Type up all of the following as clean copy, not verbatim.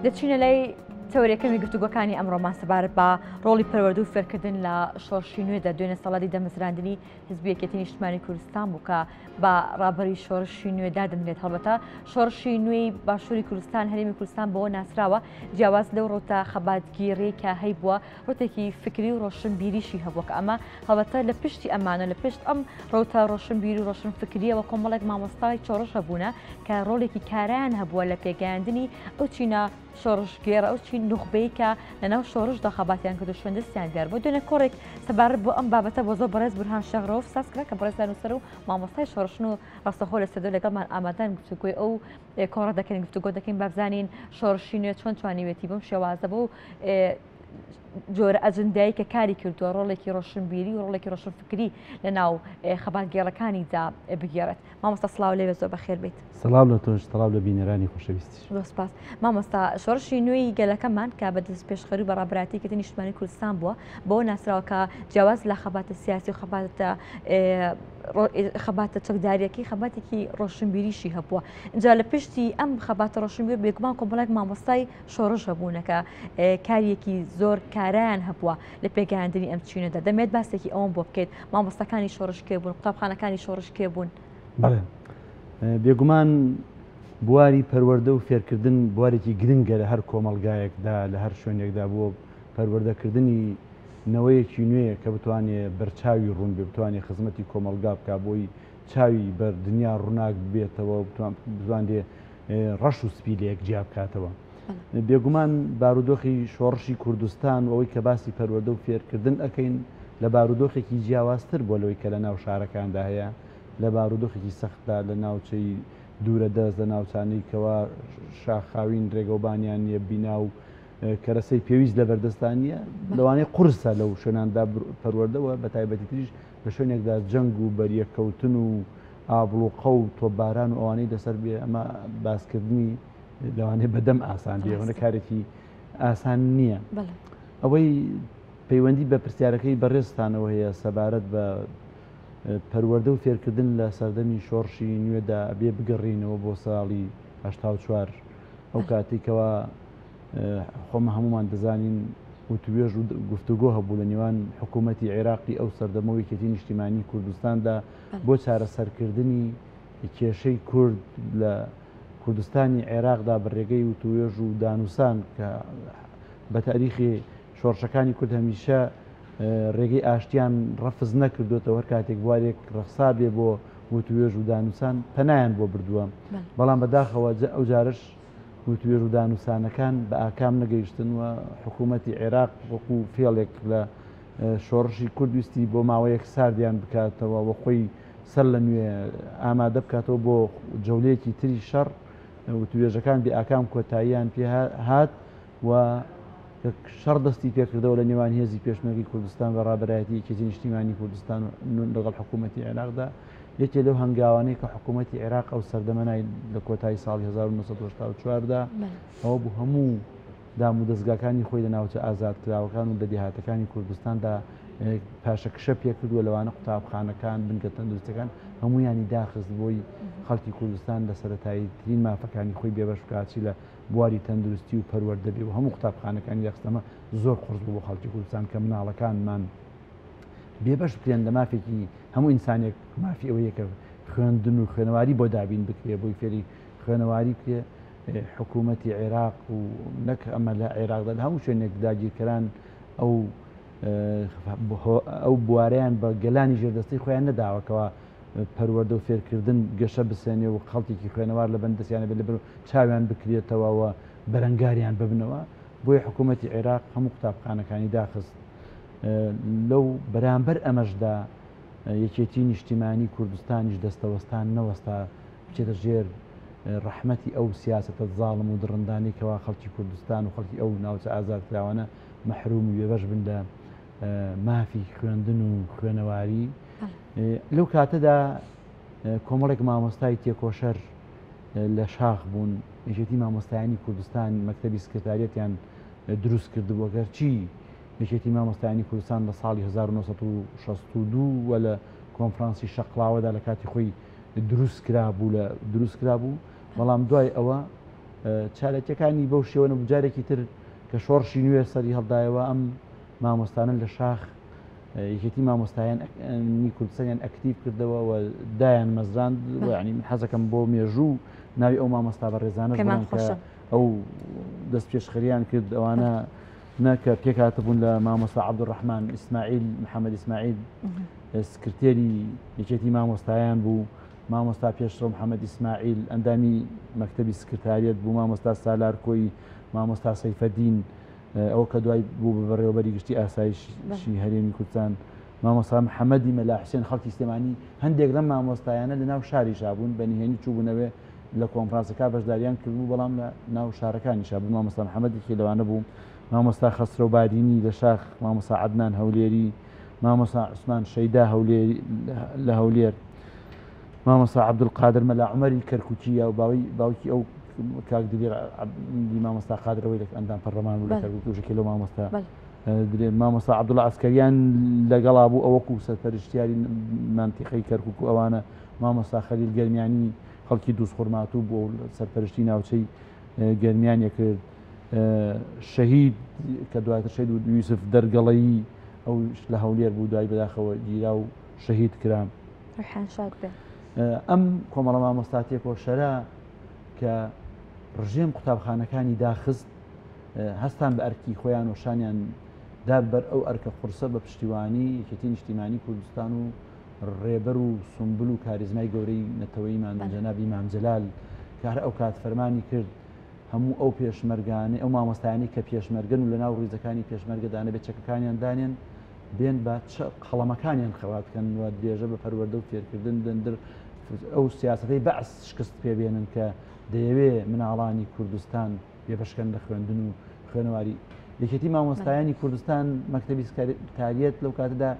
دەچینە لای تەورەکەمی گفتوگۆکانی ئەمڕۆمان سەبارەت بە ڕۆڵی پەروەردە و فێرکردن لە شۆڕشی نوێدا دوێنێ سەڵاتی دەمەزراندنی حزبی یەکێتی نیشتیمانی کوردستان بوو کە بە ڕابەری شۆڕشی نوێدا دەمرێت. هەڵبەتە شۆڕشی نوێی باشووری کوردستان هەرێمی کوردستان بەوە ناسراوە جیاواز لەو ڕۆتە خەباتگیری کە هەیبووە ڕۆتێکی فکری و ڕۆشنبیریشی هەبووە کە ئەمە هەڵبەتە لە پشتی ئەمانە لە پشت ئەم ڕۆتە ڕۆشنبیری و ڕۆشن فکریەوە کۆمەڵێک مامۆستای چۆڕش هەبوونە کە ڕۆڵێکی کارایان هەبووە لە پێگەیاندنی ئەو چینە شۆڕشگێڕە ئەو چین نوخبەی کە لەناو شۆڕشدا خەباتیان کرد و شوێندەستیان گەر بۆ دوێنێ کۆڕێک سەبارەت بۆ ئەم بابەتە بۆ زۆر بەڕێز بورهان شەغرەوە ساز کرا کە بەڕێزدان و سەر و مامۆستای شۆڕشن و ڕاستەخۆ لە سەردە لەگەڵمان ئامادەن گفتوگۆی ئەو کۆڕە دەکەین گفتوگۆ دەکەین بابزانین شۆڕشی نوێ چۆن توانیوێتی بەم شێوازە بۆ جۆرە ئەجندایی کە کاری کردووە ڕۆڵێکی ڕۆشنبیری و ڕۆڵێکی ڕۆشنفکری لە ناو خەباتگێڕەکانیدا بگێڕێت. مامۆستا سڵاو لێوێ زۆر بەخێر بیت. سڵاو لە تۆش سڵاو لە بینەرانی خۆشەویستی. سپاس. مامۆستا شۆڕشی نوێی گەلەکەمان کە بەدەست پێشخەری و بەڕابرداتی یەکێتی نیشتیمانی کوردستان بووە بەوە ناسراوە کە جیاواز لە خەباتە سیاسی و خەباتە چەکداریەکەی خەباتێکی ڕۆشنبیریشی هەبووە. اینجا لە پشتی ئەم خەباتە ڕۆشنبیر بێگومان کۆمەڵێک مامۆستای شۆڕش هەبوونەکە کاریەکی زۆر کارایان هەبووە لە پێگەیاندنی ئەم چینەدا. دەمێت باسێکی ئەوم بۆ بکەیت مامۆستاکانی شۆڕش کێ بوون، قوتابخانەکانی شۆڕش کێ بوون؟ بێگومان بواری پەروەردە و فێرکردن بوارێکی گرنگە لە هەر کۆمەلگایەکدا لە هەر شوێنێکدا بۆ پەروەردەکردنی نەوەیەکی نوێیە کە بتوانێت بەرچاوی ڕوون بێ بتوانێت خزمەتی کۆمەلگا بکە بۆی چاوی بەر دنیا ڕووناک بێتەوە بتوانێت ڕەش و سپی لە یەکجیا بکاتەوە. بێگومان بارودۆخی شۆڕشی کوردستان و ئەوەی کە باسی پەروەردە و فێرکردن ئەەکەین لە بارودۆخێکی جیاوازتر بۆ لەوەی کە لە ناو شارەکاندا هەیە لە بارودۆخێکی سەختدا لە ناوچەی دوورە دەست لە ناوچانەی کەوا شاخاوین ڕێگەوبانیان نیە بینا و کەرەسەی پێویست لە بەردەستانیە لەوانەیە قورسە لەو شوێناندا پەروەردەوە بە تایبەتی تریش لە شوێنێکدا جەنگ و بەریەکەوتن و ئابڵوقە و تۆباران و ئەوانەی دەسەر بێ ئەمە باسکردنی لەوانەیە بەدەم ئاسان بێ هەونە کارێکی ئاسان نییە. ئەوەی پەیوەندی بە پرسیارەکەی بەڕێزتانەوە هەیە سەبارەت بە پەروەردە و فێرکردن لە سەردەمی شۆڕشی نوێدا بێ بگەڕینەوە بۆ ساڵی 1984 ئەو کاتێکەوە خۆمە هەمومان دەزانین وتوێژ و گفتوگۆ هەبوو لە نێوان حکوومەتی عێراقی ئەو سەردەمەوەی یەکێتی نیشتیمانی کوردستاندا بۆ چارەسەرکردنی کێشەی کورد لە کوردستانی عێراقدا بەڕێگەی وتوێژ و دانووسان کە بە تاریخی شۆڕشەکانی کورد هەمیشە ڕێگەی ئاشتیان ڕەفز نەکردوێتەوە هەر کاتێک بوارێک ڕەخسا بێ بۆ وتوێژ و دانووسان پەنایان بۆ بردووە. بەڵام بەداخەوە ئەو جارش وتوێژ و دانووسانەکان بە ئاکام نەگەیشتن و حکوومەتی عێراق وەکو فێڵێک لە شۆڕشی کوردویستی بۆ ماوەیەک ساردیان بکاتەوە وە خۆی سەر لە نوێ ئامادە بکاتەوە بۆ جەولەیەکی تری شەڕ وتوێژەکان بێ ئاکام کۆتاییان پێ هات و شەڕ دەستی پێکردەوە لە نێوان هێزی پێشمەرگی کوردستان بە ڕابەرایەتی یەکێتی نیشتیمانی کوردستان لەگەڵ حکوومەتی عێراقدا یەکێ لەو هەنگاوانەی کە حکوومەتی عێراق ئەو سەردەمەنای لە کۆتایی ساڵی 1984دا ئەوە بوو هەموو دام و دەستگاکانی خۆی لە ناوچە ئازادکراوەکان و دەدیهاتەکانی کوردستاندا پاشەکشە پێکردووە لەوانە قوتابخانەکان بنکە تەندروستەکان هەمویانی داخست بۆی خەڵکی کوردستان لە سەرەتاییترین مافەکانی خۆی بێبەش بکاتی لە بواری تەندروستی و پەروەردە بێ و هەموو قوتابخانەکانی دەخستەمە زۆر قورس بوو بۆ خەڵکی کوردستان کە مناڵەکانمان بێبەش بکرێن لە مافێکی هەموو ئینسانێک مافی ئەوەیە کە خوێندن و خوێنەواری بۆ دابین بکرێ بۆی فێری خوێنەواری بکرێ. حکوومەتی عێراق و نەک ئەمە لە عێراقدا لە هەموو شوێنێک داگیرکەران ئەو بوارەیان بە گەلانی ژێردەستی خۆیان نەداوەکەوە پەروەردە و فێرکردن گەشە بسێنێ و خەڵکێکی خوێنەوار لە بەندەستیانە بێت لەبەر چاویان بکرێتەوە و بەرەنگاریان ببنەوە بۆی حکوومەتی عێراق هەموو قوتابخانەکانی داخست. لەو بەرامبەر ئەمەشدا یەکێتی نیشتیمانی کوردستانیش دەستەوەستان نەوەستا بچێتە ژێر ڕەحمەتی ئەو سیاسەتە زاڵم و دڕندانی کەوا خەڵکی کوردستان و خەڵکی ئەو ناوچە ئازادکراوانە مەحروم و بێبەش بن لە مافی خوێندن و خوێنەواری. لەو کاتەدا کۆمەڵێک مامۆستای تێکۆشەر لە شاخ بوون یەکێتی مامۆستایانی کوردستان مەکتەبی سکرتاریەتیان دروست کردبووە گەرچی یەکێتی مامۆستایانی کوردستان لە ساڵی 1962 وە لە کۆنفرانسی شەقڵاوەدا لە کاتی خۆی دروست کرابوو بەڵام دوای ئەوە چالەتەکانی بەو شێوەنە بجارێکی تر کە شۆڕشی نوێ سەری هەڵدایەوە ئەم مامۆستانە لە شاخ یەکێتی مامۆستایانی کوردستانیان ئەکتیف کردەوە و دایان مەزراند ینی حەزەکەم بۆ مێژوو ناوی ئەو مامۆستا بە ڕێزانە ئەو دەست پێشخەریان کرد ئەوانە نەکە پێکاتە بوون لە مامۆستا عەبدوڕەحمان ئیسماعیل محەممەد ئیسماعیل سکرتێری یەکێتی مامۆستایان بوو مامۆستا پێشڕۆ محەممەد ئیسماعیل ئەندامی مەکتەبی سکرتاریەت بوو مامۆستا سالار کۆی مامۆستا سەیفەدین ئەو کە دوای بوو بەڕێوەبەری گشتی ئاسایشی هەرێمی کوردستان مامۆستا محەممەدی مەلا حوسێن خەڵکی سلێمانی هەندێک لەم مامۆستایانە لە ناو شاری شابوون بەنهێنی چووبوونەوێ لە کۆنفرانسەکە بەشداریان کردبوو بەڵام لە ناو شارەکانی شابوو مامۆستا محەممەدێکی لەوانە بوو مامۆستا خەسرۆ بادینی لە شاخ مامۆستا عەدنان هەولێری مامۆستا عوسمان شەیدا لە هەولێر مامۆستا عەبدولقادر مەلا عومەری کەرکووکیە و باوکی ئەو کاک دلێر مامۆستا قادرەوەی ئەندام پەرلەمان بوو لە کەرکووکیەکەی لەو مامۆستا مامۆستا عەبدوڵڵا عەسکەریان لەگەڵا بوو ئەوەکو سەرپەرشتیاری مانتیقەی کەرکووک و ئەوانە مامۆستا خەلیل گەرمیانی خەڵکی دووس خورماتوو بۆ سەرپەرشتی ناوچەی گەرمیانیە کرد شەهید کە دواتر شەهید یوسف دەرگەڵەیی ئەو لە هەولێر بوو دوای بەداخەوە گیرا و شەهید کرام ئەم کۆمەڵە مامۆستاتێکۆ شەرا کە ڕژێم قوتابخانەکانی داخست هەستان بە ئەرکی خۆیان و شانیان دا بەر ئەو ئەرکە قورسە بە پشتیوانی یەکێتی نیشتیمانی کوردستان و ڕێبەر و سومبل و کاریزمای گەورەی نەتەوەیمان جەنابی مام جەلال کە ئەو کات فەرمانی کرد هەموو ئەو پێشمەرگانەی ئەو مامۆستایانی کە پێشمەرگن و لە ناو ڕیزەکانی پێشمەرگەدانە بێت چەکەکانیان دانێن بێن بە قەڵەمەکانیان خەواتکەن و درێژە بە پەروەردە و فێرکردن دەندر ئەو سیاسەتەی بەعس شکست پێبێنن کە دەیەوێ مناڵانی کوردستان بێبەشکەن لە خوێندن و خوێنەواری یەکێتی مامۆستایانی کوردستان مەکتەبی سکرتاریەت لەو کاتەدا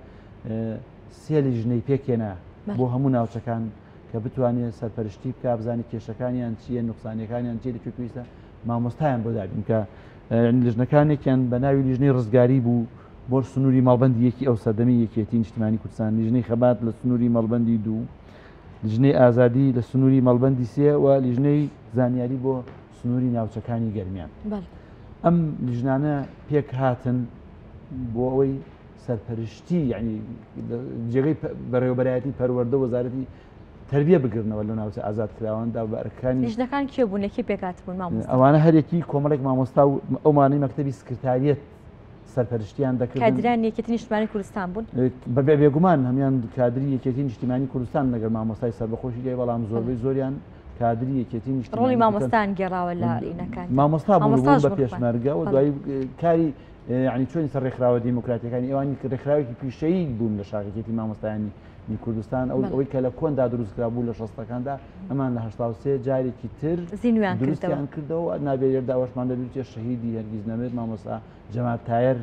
سێ لیژنەی پێکێنا بۆ هەموو ناوچەکان کە بتوانێت سەرپەرشتی بکە بزانێت کێشەکانیان چیە نوقسانیەکانیان چێ لەکوێ پێویستە مامۆستایان بۆ دابین کە لیژنەکانێکیان بە ناوی لیژنەی ڕزگاری بوو بۆ سنووری مەڵبەندی یەکی ئەو سەردەمی یەکێتی نیشتیمانی کوردستان لیژنەی خەبات لە سنووری مەڵبەندی دوو لیژنەی ئازادی لە سنووری مەڵبەندی سێ و لیژنەی زانیاری بۆ سنووری ناوچەکانی گەرمیان ئەم لیژنانە پێک هاتن بۆ ئەوەی سەرپەرشتی یعنی جێگەی بەڕێوەبەرایەتی پەروەردە وەزارەتی تربیە بگرنەوە لە ناوچە ئازاد کراوەندا بە ئەرکانی لیژنەکان کێ بوون لەکێ پێکاتبوون مامۆستا ئەوانە هەرێکی کۆمەڵێک مامۆستا و ئەومانەی مەکتەبی سکرتاریەت سەرپەرشتیان دەکرد کادران یەکێتی نیشتیمانی کوردستان بوون بەبێ بێگومان هەمان کادری یەکێتی نیشتیمانی کوردستان لەگەر مامۆستای سەربەخۆشی لێ بەڵام زۆربەی زۆریان کادری یەکێتی نیشتیمانی ڕۆڵی مامۆستان گێڕاوە لە ڕینەکان مامۆستا بوون بە پێشمەرگە و دوای کاری یعنی چۆنی سەر ڕێکخراوە دیموکراتیەکانی ئەوانی ڕێکخراوێکی پیشەیی بوون لە شاخێتی مامۆستایانی کوردستان ئەوەی کە لە کۆندا دروستکرا بوو لە 60ەکاندا ئەمان لە 83 جارێکی تر دروستیان کردەوە نابێت ئەوەشمان لە دووتێ شەهیدی هەرگیز نەمێت مامۆستا جەمال تایر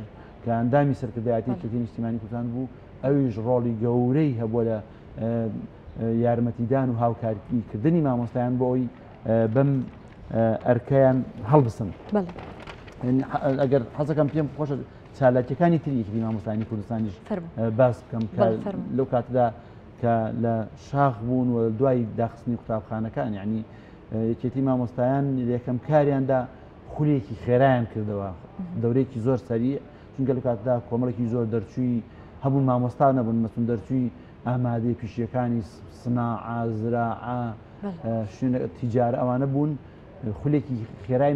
کە ئەندامی سەرکردایەتی یەکێتی نیشتیمانی کوردستان بوو ئەویش ڕۆڵی گەورەی هەبووە لە یارمەتیدان و هاوکاریکردنی مامۆستایان بۆ ئەوی بەم ئەرکەیان هەڵبسن ئەگەر حەزەکەم پێم خۆشە چالاکیەکانی تری یەکێتی مامۆستایانی کوردستانیش باس بکەم لەو کاتەدا کە لە شاخ بوون و دوای داخستنی قوتابخانەکان یعنی یەکێتی مامۆستایان یەکەم کاریاندا خولێکی خێرایان کردەوە دەورێکی زۆر سەریع چونکە لەو کاتەدا کۆمەڵێکی زۆر دەرچووی هەبوون مامۆستا نەبوون مەچون دەرچووی ئامادەی پیشیەکانی سناعە زراعە شوێنە تیجارە ئەوانە بوون خولێکی خێرای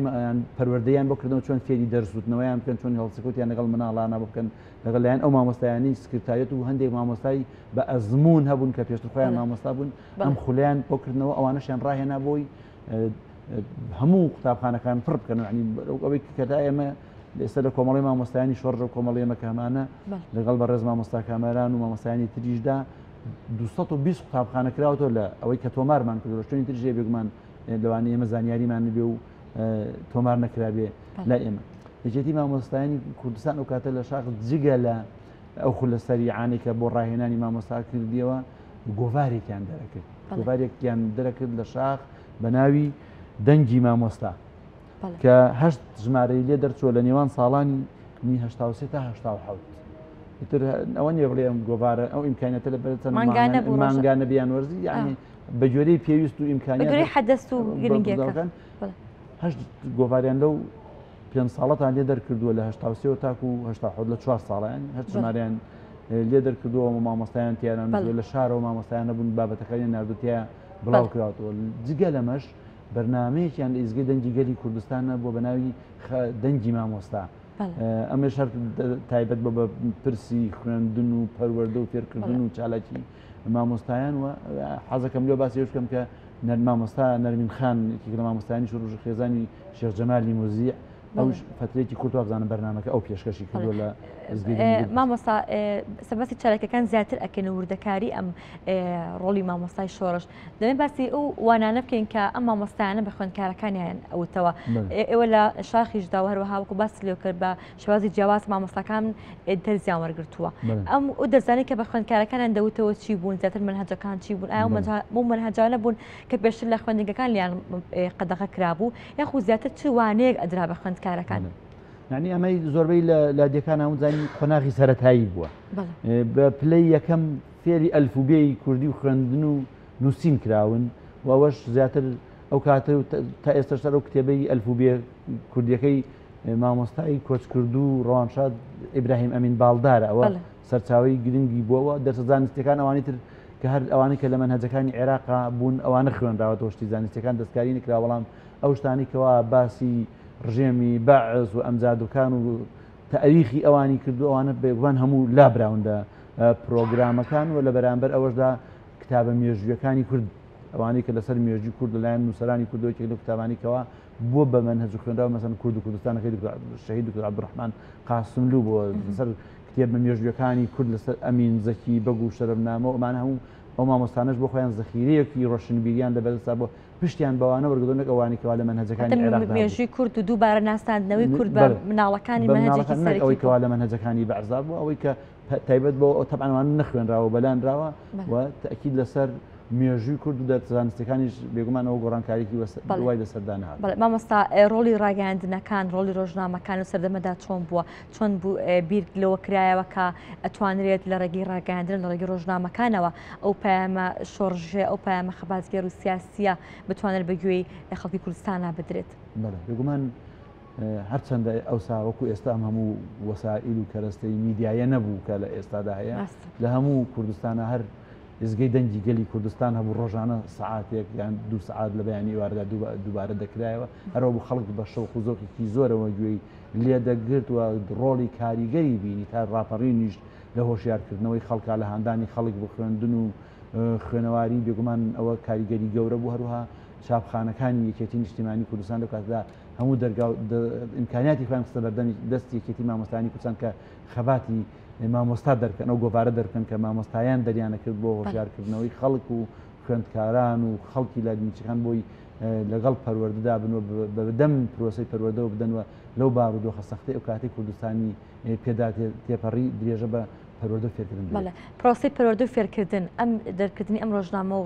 پەروەردەیان بۆ کردنەوە چۆن فێری دەرسوتنەوەیان بکەن چۆن هەڵسەکوتیان لەگەڵ مناڵانە بکەن لەگەڵ لایەن ئەو مامۆستایانی سکرتاریەت و هەندێک مامۆستای بە ئەزمون هەبوون کە پێشتر خۆیان مامۆستا بوون ئەم خولیان بۆ کردنەوە ئەوانەشیان ڕاهێنا بۆی هەموو قوتابخانەکان پڕ بکەن ینی ئەوەی کەدا ئێمە ئێستا لە کۆمەڵی مامۆستایانی شۆڕ و کۆمەڵی ئێمەکەمانە لەگەڵ بە ڕێز مامۆستا کامەران و مامۆستایانی تریشدا 220 قوتابخانە کراوەوە لە ئەوەی کە تۆمارمان کردو شوێنی ترژێ بێگومان لەوانەیە ئێمە زانیاریمان بێ و تۆمار نەکرابێ لا ئێمە یەکێتی مامۆستایانی کوردستان ئەو کاتە لە شاخ جگە لە ئەو خولە سەریعانێک کە بۆ ڕاهێنانی مامۆستا کردیەوە گۆڤارێکیان دەرەکرد گۆڤارێکیان دەرەکرد لە شاخ بە ناوی دەنگی مامۆستا کە هەشت ژمارەی لێ دەرچووە لە نێوان ساڵانی 1970 تا 1970 تر ئەوە نیە بڵێ ئەم گۆڤارە ئەو ئیمکانیەتە لە بەرچەند مانگانە بیان وەرزی یعنی بە جۆرەی پێویست و ئیمکانیات حەدەست و گرنگەکان هەشت گۆڤاریان لەو 5 ساڵەتان لێ دەرکردووە لە 1970 تاکو و 1970 لە 4 ساڵیان هەشت ژماریان لێ دەرکردووە مامۆستایان تیانان لە شارەوە مامۆستایان نەبوون بابەتەکانی نردوتیە بڵاو کراوەوە جگە لەمەش بەرنامەیەکیان لە ئیزگەی دەنگی گەلی کوردستانە بۆ بەناوی دەنگی مامۆستا ئەمەش هەر تایبەت بە پرسی خوێندن و پەروەردە و فێرکردن و چالاکی مامۆستایان و حەزەکەم لێ باسی بکەم کە مامۆستا نەرمین خان یەکێک لە مامۆستایانی ڕۆژ خێزانی شێخ جەمالی مۆزیع ئەو فترێکی کورتوا بزانە بەرنامەکە ئەو پێشکەشی کردووە لە مامۆستا سەبەتی چارەکەەکان زیاتر ئەکەن وردەکاری ئەم ڕۆلی مامۆستای شۆڕش دەمێ باسی ئەو وانانە بکەین کە ئەم مامۆستایانە بە خوێندکارەکانیان ئەوتەوە ئێوە لە شاخیشدا و هەروەها وەکو باسی لێ کرد بە شێوازی جیاواز مامۆستاکان دەرزیان وەرگرتووە ئەم ئەو دەرزانەی کە بە خوێندکارەکانیان دەوتەوە چی بوون زیاتر منهەجەکان چی بوون ئایا بۆ منهەجانە بوون کە پێشتر لە خوێندنگەکان لیان قەدەغە کرابوو یاخو زیاتر چ وانەیەک ئەدرا بە خوێندکارەکان یعنی ئەمەی زۆربەی لە دیەکان هەمووزانی قۆناغی سەرەتایی بووە بە پلەی یەکەم فێری ئەلفوبێی کوردی و خوێندن و نووسین کراون و ئەوەش زیاتر ئەو کاتە تا ئێستا سەر ئەو کتێبەی ئەلفوبێ کوردیەکەی مامۆستای کۆچکرد و ڕەوانشاد ئیبراهیم ئەمین باڵدارە ئەوە سەرچاوی گرنگی بووەوە دەرسە زانستیەکان ئەوانی تر کە هەر ئەوانەی کە لە مەنهەجەکانی عێراقا بوون ئەوانە خوێنراوەتەوە شتی زانستیەکان دەستکاری نکرا بەڵام ئەو شتانی کەوا باسی ڕژێمی بەعز و ئەمجادەکان و تاریخی ئەوانی کردو ئەوانە بێگومان هەموو لابراون لە پرۆگرامەکان و لە بەرامبەر ئەوەشدا کتابە مێژوویەکانی کورد ئەوانەی کە لەسەر مێژووی کورد لەلایەن نووسەرانی کوردەوەی لە کتابانیکەوە بۆ بە مەنهەج خوێندراوە مەسەن کورد و کوردستانەکەی شەهید دکتۆر عەبدوڕەحمان قاسملوو بۆ لەسەر کتێب بە مێژوویەکانی کورد لەسەر ئەمین زەکی بەگو و شەرەفنامە و ئەمانە هەموو ئەو مامۆستانەش بۆ خۆیان زەخیرەیەکی ڕۆشنبیریان لەبەرسا بۆ پشتیان بەوانە وەرگدۆنێک ئەوانی کەوا لە مەنهەجەکانی عێراقدا مێژووی کورد و دووبارە ناستاندنەوەی کورد بە مناڵەکانی مەنهەجێکی سەرەکی ئەوەی کەوا لە مەنهەجەکانی بەعزا بوو ئەوەی کە تایبەت بۆ تەبعاً نەخوێنراوە بەلانراوە و تەئکید لەسەر مێژووی کورد و دەرزانستەکانیش بێگومان ئەوە گۆڕانکاریی وای لەسەردان هات مامۆستا ڕۆلی ڕاگەیاندنەکان ڕۆلی ڕۆژنامەکان و سەردەمەدا چۆن بووە چۆن بوو بیر لەوە کرایەوە کە ئەتوانرێت لە ڕێگەی ڕاگەاندن لە ڕێگەی ڕۆژنامەکانەوە ئەو پەیامە شۆڕژێ ئەو پەیامە خەباتگێر و سیاسیە بتوانێت بەگوێی خەڵکی کوردستانە بدرێت بێگومان هەرچەندە ئەو ساوەکو ئێستا ئەم هەموو وەسائل و کەرەستەی میدیایە نەبوو کە لە ئێستادا هەیە لە هەموو کوردستانە هەر ئزگەی دەنگی گەلی کوردستان هەبوو ڕۆژانە سعاتێک یان 2 سعات لە بەیانی ئێوارەدا دووبارە دەکرایەوە هەرەوە بوو خەڵک بە شەوق و زۆقێکی زۆرەوە گوێی لێ دەگرت و ڕۆڵی کاریگەری بینی تا ڕاپەڕینیش لە هۆشیارکردنەوەی خەڵکا لە هاندانی خەڵک بۆ خوێندن و خوێنەواری بێگومان ئەوە کاریگەری گەورە بوو هەروها چاپخانەکانی یەکێتی نیشتیمانی کوردستان لەو کاتدا هەموو ئیمکانیاتی خۆیان خستە بەردەمی دەستی یەکێتی مامۆستانی کوردستان کە خەباتی مامۆستا دەرکەن ئەو گۆڤارە دەرکەن کە مامۆستایان دەریانەکرد بۆ هۆشیارکردنەوەی خەڵک و خوێندکاران و خەڵکی لە دینچەکان بۆی لەگەڵ پەروەردەدا بن و بەدەم پرۆسەی پەروەردەوە بدەنوە لەو بارودۆخە سەختەی ئەو کاتی کوردستانی پێدا تێپەڕی درێژە بە پەروەردە فێرکردن پرۆسەی پەروەردە و فێرکردن ئەم دەرکردنی ئەم ڕۆژنامە و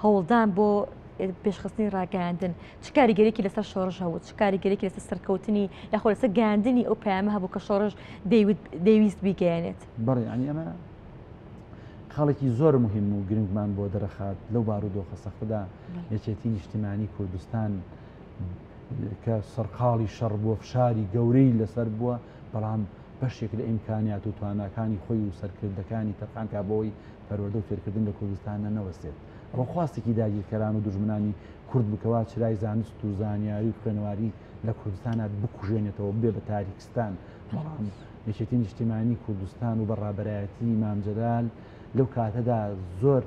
هەوڵدان بۆ پێشخستنی ڕاگەاندن چ کاریگەرێکی لەسەر شۆڕژ هەبوو چ کاریگەرێکی لەسەر سەرکەوتنی یاخۆ لەسەر گەاندنی ئەو پەیامە هەبوو کە شۆڕژ دەیویست بیگەیەنێت بەڵێ ینی ئەمە خاڵێکی زۆر مهم و گرنگمان بۆ دەرەخات لەو بارودۆخە سەختەدا یەکێتی نیشتیمانی کوردستان کە سەرقاڵی شەڕ بووە فشاری گەورەی لەسەر بووە بەڵام بەشێک لە ئیمکانیات و تواناکانی خۆی و سەرکردەکانی تەرخان کا بۆی پەروەردە و فێرکردن لە کوردستانە نەوەستێت ئەوە خواستێکی داگیرکەران و دوژمنانی کورد بکەوە چرای زانست و زانیاری و خوێنەواری لە کوردستانە بکوژێنێتەوە بێ بە تاریکستان بەڵام یەکێتی نیشتیمانی کوردستان و بەڕابەرایەتی ئیمام جەلال لەو کاتەدا زۆر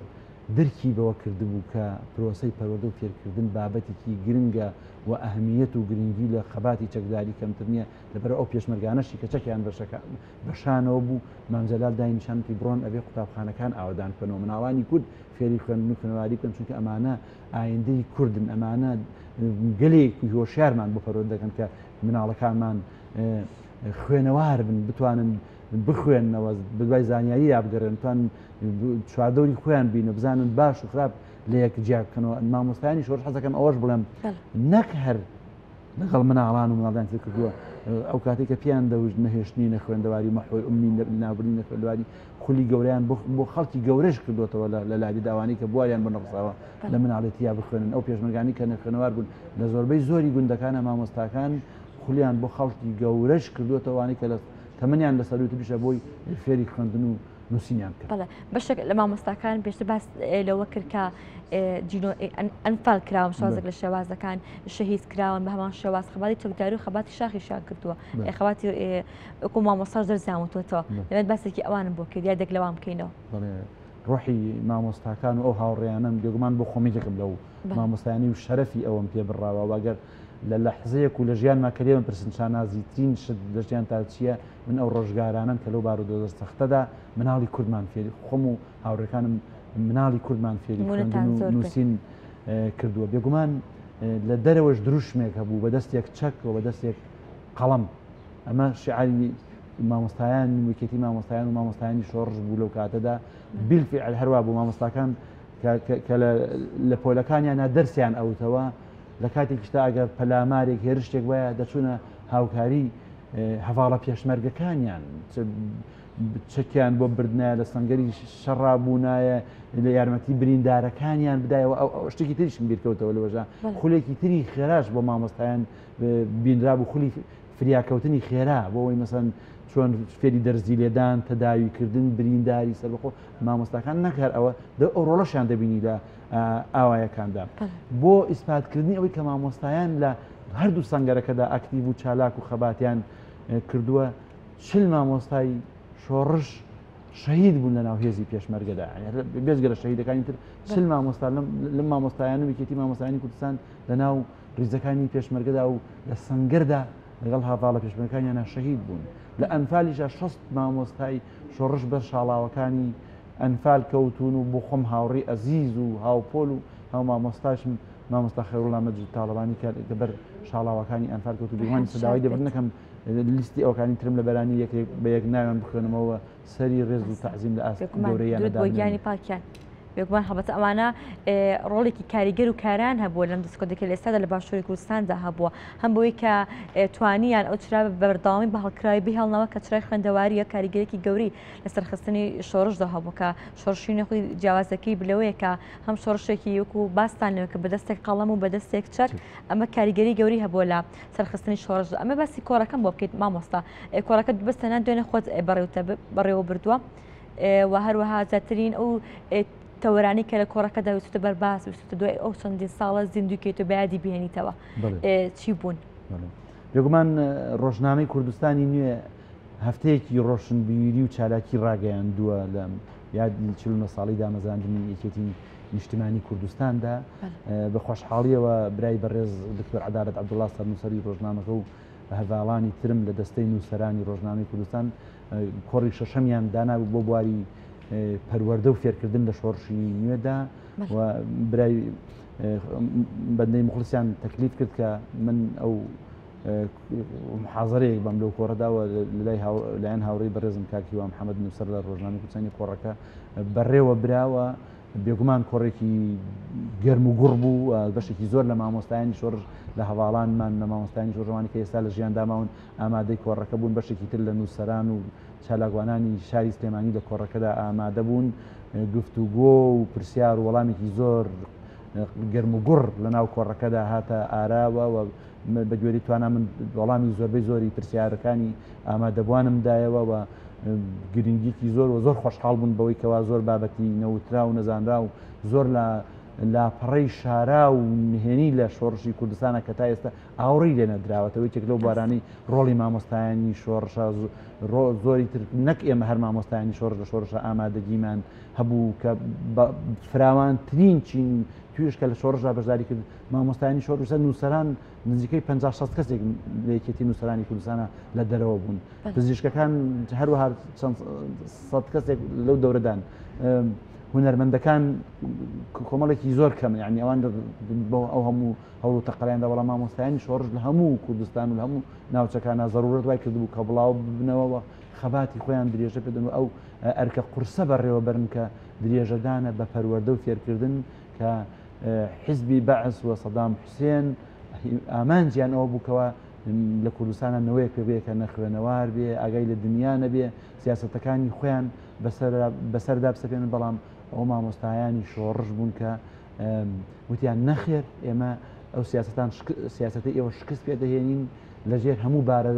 درکی بەوە کردبوو کە پرۆسەی پەروەردە و فێرکردن بابەتێکی گرنگە و ئەهمیەت و گرنگی لە خەباتی چەکداری کەمتر نییە لەبەر ئەو پێشمەرگانەشی کە چەکیان بەشانەوە بوو مام جەلال داینیشانتی بڕۆن ئەبێ قوتابخانەکان ئاوادان بکەنەوە مناڵانی کورد فێری خوێندن و خوێنەواری بکەن چونکە ئەمانە ئایندەی کوردن ئەمانە گەلێکی هۆشیارمان بۆ پەروەردە دەکەن کە مناڵەکانمان خوێنەوار بن بتوانن بخوێنەوە بدوای زانیاری یابگەڕێن توان چواردەوری خۆیان بینە بزانن باش و خراپ لە یەک جیا بکەنەوە مامۆستایانی شۆڕژ حەزەکەم ئەوەش بڵێم نەک هەر لەگەڵ مناڵان و مناڵدان تر کردووە ئەو کاتێک کە پیان دەوژ نەهێشتنی نەخوێندەواری مەحۆی ئومی نابردنی نەخوێندەواری خولی گەوریان بۆ خەڵکی گەورەش کردوێتەوە لە لادی داوانی کە بواریان بنەڕساوە لە مناڵێتیا بخوێنن ئەو پێشمەرگانی کە نەخوێنەوار بوون لە زۆربەی زۆری گوندەکانە مامۆستاکان خولیان بۆ خەڵکی گەورەش کردوێتەوەوانی کە لە تەمەنیان لە سەروت پیشە بۆی فێری خوێندن و نووسینیان کرد. بەڵێ بەشێک لە مامۆستاکان پێشتر باس لەوە کرد کە ئەنفال کراون شازێک لە شێوازەکان شەهید کراون بە هەمان شێواز خەباتی تۆکداری و خەباتی شاخیشان کردووە خەباتی وەکو مامۆستاش دەرزانوتەوە لەوێت باسێکی ئەوانم بۆ کرد یادێک لەوام بکەینەوە. ڕۆحی مامۆستاکان و ئەو هاوڕێیانم بێگومان بۆ خۆمیێکم لەو مامۆستایانی و شەرەفی ئەوەم پێ بڕاوە واگەر لە لەحزەیەک و لە ژیانما کەلێمە پرسنچان نازیترین شت لە ژیان تا چییە من ئەو ڕۆژگارانم کە لەو بارودۆ سەختەدا مناڵی کوردمان فێری خۆم و هاوڕێکانم مناڵی کوردمان فێری خوێندن و نووسین کردووە بێگومان لە دەرەوەش دروشمێک هەبوو بەدەستێک چەک و بەدەستێک قەڵەم ئەمە شعاری مامۆستایان وکێتی مامۆستایان و مامۆستایانی شۆڕژ بوو لەو کاتەدا بیلفعل هەروە بوو مامۆستاکان کە لە پۆلەکانیانە دەرسیان ئەوتەوە لە کاتێکیشتا ئەگەر پەلامارێک هێرشتێک وایە دەچوونە هاوکاری هەواڵە پێشمەرگەکانیان چەکیان بۆ بردنایە لە سەنگەری شەڕابوونایە لە یارمەتی بریندارەکانیان بدایەوە ئەو شتێکی تریشم بیرکەوتەوە لەوەژە خولێکی تری خێراش بۆ مامۆستایان بینرا بوو خولی فریاکەوتنی خێرا بۆەوەی مەسەن چۆن فێری دەرزی لێدان تەداویکردن برینداری سەربەخۆ مامۆستاکان نەکار ئەوە ئەو ڕۆڵەشیان دەبینی لە ئاوایەکاندا بۆ ئیسپاتکردنی ئەوەی کە مامۆستایان لە هەردوو سەنگەرەکەدا ئاکتیڤ و چالاک و خەباتیان کردووە چل مامۆستای شۆڕش شەهید بوون لە ناو هێزی پێشمەرگەدا بێزگە لە شەهیدەکانی تر چل مامۆستا لەم مامۆستایان و ویکێتی مامۆستایانی کوردستان لە ناو ڕیزەکانی پێشمەرگەدا و لە سەنگەردا لەگەڵ هاڤاڵە پێشمەرگەکانیانە شەهید بوون لە ئەنفالیشە 6 مامۆستای شۆڕش بەر شاڵاوەکانی ئەنفال کەوتون و بۆ خۆم هاوڕێی ئەزیز و هاوپۆل و هاو مامۆستاشم مامۆستا خەیڕوڵا مەجید تاڵەبانی کە بەر شاڵاوەکانی ئەنفال کەوت و بێگومان سەداوای دەبرد نەکەم لیستی ئەوکانی ترم لە بەرانی یەکێک بە یەک ناویان بخوێنمەوە سەری ڕێز و تەعزیم لە ئاستگەورەیانەداگیانی پاکیان بێگومان هەبەتە ئەمانە ڕۆڵێکی کاریگەر و کاران هەبووە لەم دەستکۆدەکە لە ئێستادا لە باشووری کوردستاندا هەبووە هەم بۆی کە توانیان ئەو چرا بەردەوامی بە هەڵکراوی بهێڵنەوە کە چرای خوێندەواریە کاریگەرێکی گەوری لەسەر خستنی شۆڕشدا هەبوو کە شۆڕشینی خۆی جیاوازەکەی بلەوەیە کە هەم شۆڕشێکی وەکو باستان لەوە کە بەدەستێک قەڵەم و بەدەستێک چەک ئەمە کاریگەری گەوری هەبووە لە سەرخستنی شۆڕشدا ئەمە باسی کۆڕەکەم بۆ بکەیت مامۆستا کۆڕەکەت ببستەنان دوێنێ خۆت بەڕێوە بردووە و هەروەها زیاترین ئەو تەوەرانی کە لە کۆڕەکەدا ویستە بەرباس ویستە دوای ئەو چەندین ساڵە زیندووکێت و بەیادی بهێنیتەوە چی بوون؟ بێگومان ڕۆژنامەی کوردستانی نوێ هەفتەیەکی ڕۆشنبیری و چالاکی ڕاگەیاندووە لە یادی 40 ساڵی دامەزاندنی یەکێتی نیشتیمانی کوردستاندا بە خۆشحاڵیەوە برای بەڕێز دکتۆر عەدالەت عەبدوڵڵا سەرنووسەری ڕۆژنامەکە و هەڤاڵانی ترم لە دەستەی نووسەرانی ڕۆژنامەی کوردستان کۆڕی شەشەمیان دانابوو بۆ بواری پەروەردە و فێرکردن لە شۆڕشی نوێدا و برای بەندەی مخلسیان تەکلیف کرد کە من ئەو محاضرەیەک بەم لەو کۆڕەداوە لایەن هاوڕێی بەڕێزم کاکیوە محەممەد نووسەر لە ڕۆژنامەی کوردستانی کۆڕەکە بەڕێوە براوە بێگومان کۆڕێکی گەرم و گوڕ بوو بەشێکی زۆر لە مامۆستایانی شۆڕش لە هەواڵانمان لە مامۆستایانی شۆڕەوانی کە ئێستا لە ژیان داماون ئامادەی کۆڕەکە بوون بەشێکی تر لە نووسەران و چالاکوانانی شاری سلێمانی لە کۆڕەکەدا ئامادە بوون گفتوگۆ و پرسیار و وەڵامێکی زۆر گەرم و گوڕ لە ناو کۆڕەکەدا هاتە ئاراوە و بە گوێری توانە من وەڵامی زۆربەی زۆری پرسیارەکانی ئامادەبوانمدایەوە و گرنگیکی زۆر و زۆر خۆشحاڵ بوون بەوەی کەوا زۆر بابەتی نەوترا و نەزانرا و زۆر لە لاپەڕەی شارا و نهێنی لە شۆڕشی کوردستانە کە تا ئێستا ئاوڕی لێ نەدراوەتەوە یەکێک لەو بارانەی ڕۆڵی مامۆستایانی شۆڕشە زۆری تر نەک ئێمە هەر مامۆستایانی شۆڕش لە شۆڕشە ئامادەگیمان هەبوو کە فراوانترین چین توێش کە لە شۆڕژدا بەشداری کرد مامۆستایانی شۆڕشە نووسەران نزیکەی 50-60 کەسێک لە یەکێتی نووسەرانی کوردستانە لە دەرەوە بوون پزیشکەکان هەروەها چەند سەد کەسێک لەو دەورەدان هونەرمەندەکان کۆمەڵێکی زۆر کەم یعنی ئەوان ئەو هەموو هەوڵ و تەقەڵیاندا بەڵام مامۆستایانی شۆڕش لە هەموو کوردستان و لە هەموو ناوچەکانە زەڕورەت وای کردبوو کە بڵاو ببنەوە خەباتی خۆیان درێژە پێدەن و ئەو ئەرکە قورسە بەڕێوە بەرن کە درێژەدانە بە پەروەردە و فێرکردن کە حیزبی بەعس و سەدام حوسێن ئامانجیان ئەوە بووکەوە لە کوردستانەوەیەک پێ بێ کە نەخوێنەوار بێ ئاگای لە دنیا نەبێ سیاسەتەکانی خۆیان بەسەردا بسەپێن بەڵام ئەو مامۆستایانی شۆڕش بوون کە وتیان نەخێر ئێمە ئەو سیاسەتی ئێوە شکست پێ دەهێنین لەژێر هەموو بارە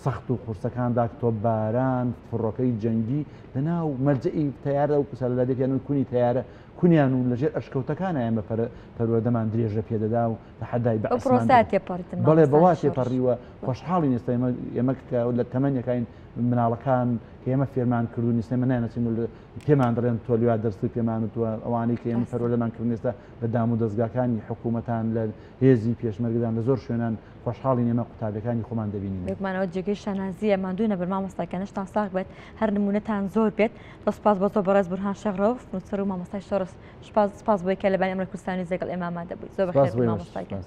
سەخت و قورسەکاندا تۆ باران فڕۆکەی جەنگی لەناو مەرجئی تیارە و پسەلادێکیان و کونی تیارە کونیان و لەژێر ئەشکەوتەکانە ئەمە پەروەردەمان درێژە پێدەدا و بە حەدای بەڵێ بەوا تێپەڕیوە خۆشحاڵی نیستە ئێمە لە تەمەنیەکەین مناڵەکان کە ئێمە فێرمان کردو نیستێمە نانەچین پێمان دەڵێن تۆلیوا دەرسی پێمان وتووە ئەوانەی کە ئێمە پەروەردەمان کردنێستا بە دام و دەستگاکانی حکوومەتان لە هێزی پێشمەرگدان لە زۆر شوێنان خۆشحاڵی ئێمە قوتابەکانی خۆمان دەبینین بێکمانەوە جێگەی شانازیە مادوونە بەر مامۆستاکانشتان ساغ بێت هەر نمونەتان زۆر بێت سپاس بۆ تۆ بەڕێز بورهان شەغرەوف نووسەر و مامۆستای شۆڕش سپاس بۆی کە لەبانی ئەمریکا کوردستانی زەگەڵ ئێمامان دەبوویت زۆر بەخێر مامۆستاکان